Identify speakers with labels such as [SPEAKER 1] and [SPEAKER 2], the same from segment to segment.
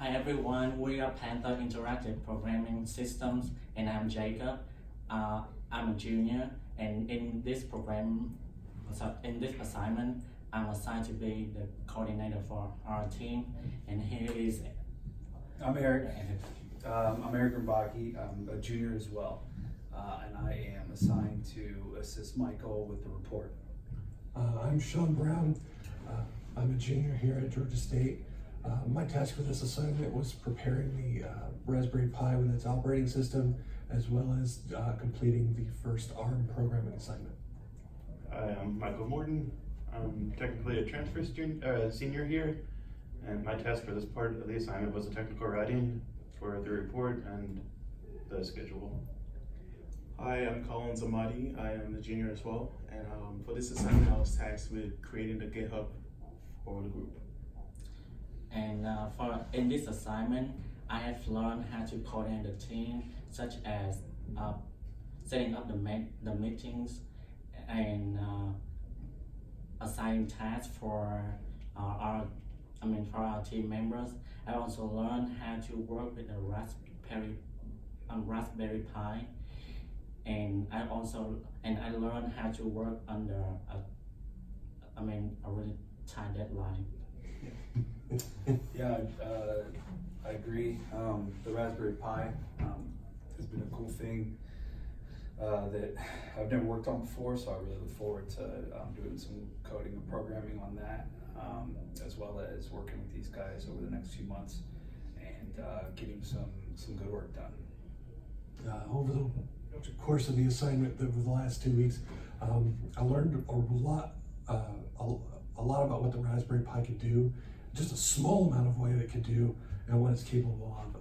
[SPEAKER 1] Hi everyone, we are Panther Interactive Programming Systems, and I'm Jacob. I'm a junior, and in this assignment, I'm assigned to be the coordinator for our team. And here is.
[SPEAKER 2] I'm Eric. I'm Eric Rimbaki. I'm a junior as well, and I am assigned to assist Michael with the report.
[SPEAKER 3] I'm Sean Brown. I'm a junior here at Georgia State. My task for this assignment was preparing the Raspberry Pi with its operating system, as well as completing the first ARM programming assignment.
[SPEAKER 4] I'm Michael Morton. I'm technically a transfer senior here, and my task for this part of the assignment was the technical writing for the report and the schedule.
[SPEAKER 5] Hi, I'm Colin Zamadi. I am a junior as well, and for this assignment I was tasked with creating the GitHub for the group.
[SPEAKER 1] And in this assignment, I have learned how to coordinate the team, such as setting up the meetings and assigning tasks for our team members. I also learned how to work with a Raspberry Pi, and I learned how to work under a really tight deadline.
[SPEAKER 2] Yeah, I agree. The Raspberry Pi has been a cool thing that I've never worked on before, so I really look forward to doing some coding and programming on that, as well as working with these guys over the next few months and getting some good work done.
[SPEAKER 3] Over the course of the assignment over the last 2 weeks, I learned a lot about what the Raspberry Pi can do, just a small amount of what it can do and what it's capable of.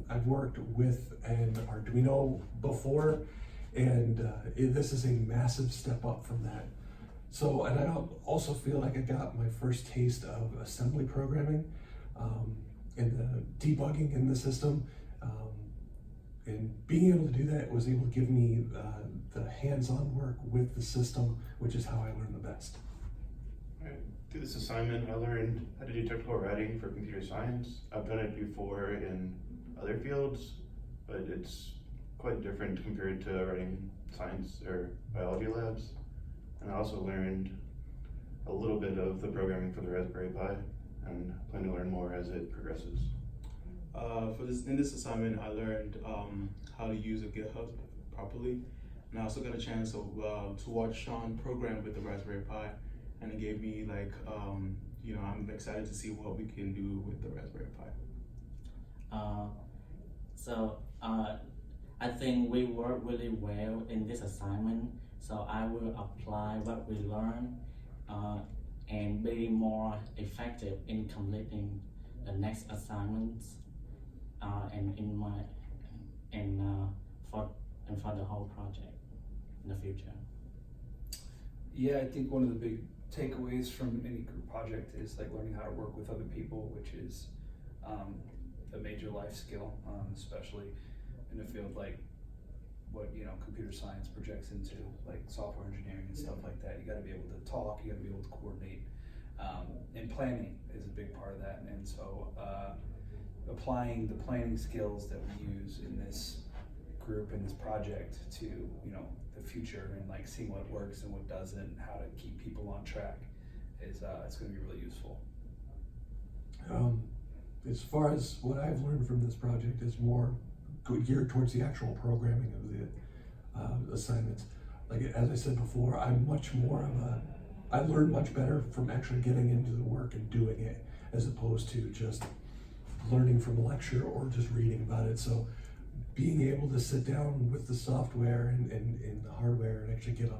[SPEAKER 3] I've worked with an Arduino before, and this is a massive step up from that. So, and I also feel like I got my first taste of assembly programming and the debugging in the system. And being able to do that was able to give me the hands-on work with the system, which is how I learn the best.
[SPEAKER 4] Through this assignment, I learned how to do technical writing for computer science. I've done it before in other fields, but it's quite different compared to writing science or biology labs. And I also learned a little bit of the programming for the Raspberry Pi, and plan to learn more as it progresses.
[SPEAKER 5] In this assignment, I learned how to use a GitHub properly, and I also got a chance to watch Sean program with the Raspberry Pi, and it gave me I'm excited to see what we can do with the Raspberry Pi.
[SPEAKER 1] I think we work really well in this assignment, so I will apply what we learned and be more effective in completing the next assignments for the whole project in the future.
[SPEAKER 2] Yeah, I think one of the big takeaways from any group project is like learning how to work with other people, which is a major life skill, especially in a field like what computer science projects into, like software engineering and stuff like that. You got to be able to talk, you got to be able to coordinate, and planning is a big part of that. And so applying the planning skills that we use in this group and this project to the future, and like seeing what works and what doesn't, and how to keep people on track is it's going to be really useful.
[SPEAKER 3] As far as what I've learned from this project is more geared towards the actual programming of the assignments. Like as I said before, I learn much better from actually getting into the work and doing it, as opposed to just learning from a lecture or just reading about it. So being able to sit down with the software and the hardware and actually get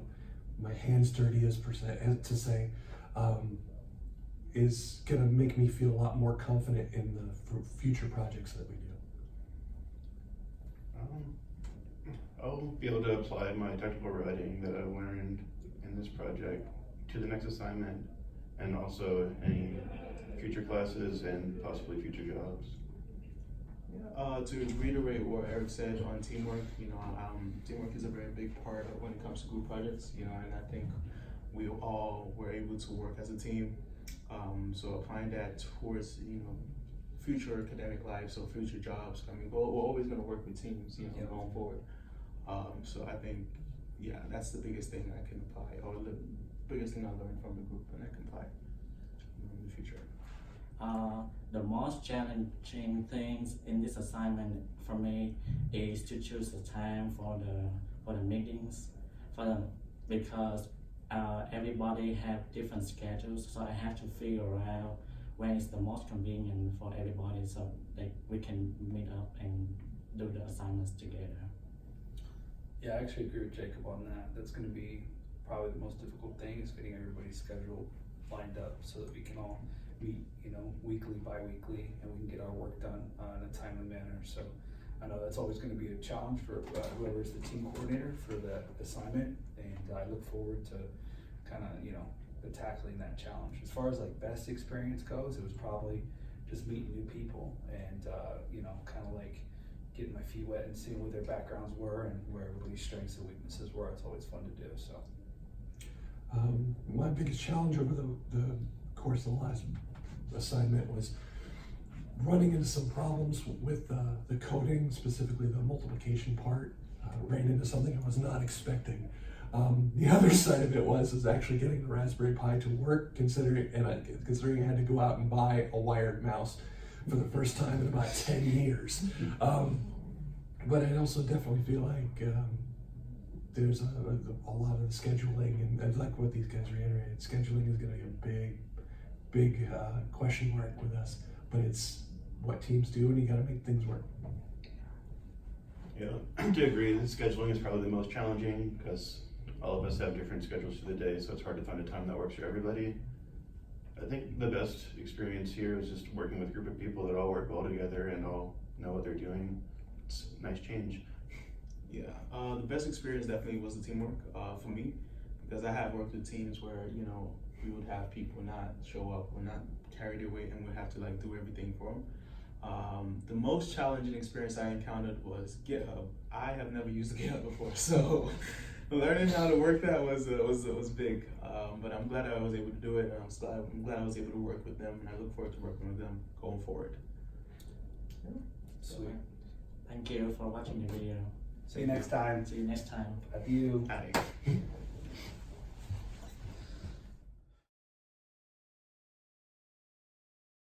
[SPEAKER 3] my hands dirty as to say, is gonna make me feel a lot more confident in the future projects that we do.
[SPEAKER 4] I'll be able to apply my technical writing that I learned in this project to the next assignment, and also any future classes and possibly future jobs.
[SPEAKER 5] To reiterate what Eric said on teamwork, teamwork is a very big part of when it comes to group projects, and I think we all were able to work as a team. So applying that towards, future academic lives or future jobs. I mean, we're always going to work with teams, you know,
[SPEAKER 2] Yeah.
[SPEAKER 5] going forward. So I think, yeah, that's the biggest thing I can apply, or the biggest thing I learned from the group, and I can apply in the future.
[SPEAKER 1] The most challenging things in this assignment for me is to choose the time for the meetings, because everybody have different schedules, so I have to figure out when is the most convenient for everybody, so that we can meet up and do the assignments together.
[SPEAKER 2] Yeah, I actually agree with Jacob on that. That's going to be probably the most difficult thing, is getting everybody's schedule lined up so that we can all meet, you know, weekly, bi-weekly, and we can get our work done in a timely manner. So I know that's always going to be a challenge for whoever's the team coordinator for that assignment, and I look forward to kind of, you know, tackling that challenge. As far as like best experience goes, it was probably just meeting new people and you know, kind of like getting my feet wet and seeing what their backgrounds were and where everybody's strengths and weaknesses were. It's always fun to do. So
[SPEAKER 3] my biggest challenge over the course of the last assignment was running into some problems with the coding, specifically the multiplication part. Ran into something I was not expecting. The other side of it was actually getting the Raspberry Pi to work, considering I had to go out and buy a wired mouse for the first time in about 10 years. But I also definitely feel like there's a lot of the scheduling, and like what these guys reiterated, scheduling is going to be a big question mark with us. But it's what teams do, and you got to make things work.
[SPEAKER 4] Yeah, to agree, the scheduling is probably the most challenging because all of us have different schedules for the day, so it's hard to find a time that works for everybody. I think the best experience here is just working with a group of people that all work well together and all know what they're doing. It's a nice change.
[SPEAKER 5] Yeah, the best experience definitely was the teamwork for me, because I have worked with teams where, you know, we would have people not show up or not carry their weight, and we'd have to like do everything for them. The most challenging experience I encountered was GitHub. I have never used GitHub before, so learning how to work that was big. But I'm glad I was able to do it, and I'm glad I was able to work with them, and I look forward to working with them going forward.
[SPEAKER 2] sweet.
[SPEAKER 1] Thank you for watching the video.
[SPEAKER 2] See you next time.
[SPEAKER 1] See you next time.
[SPEAKER 2] Adieu.
[SPEAKER 4] Howdy.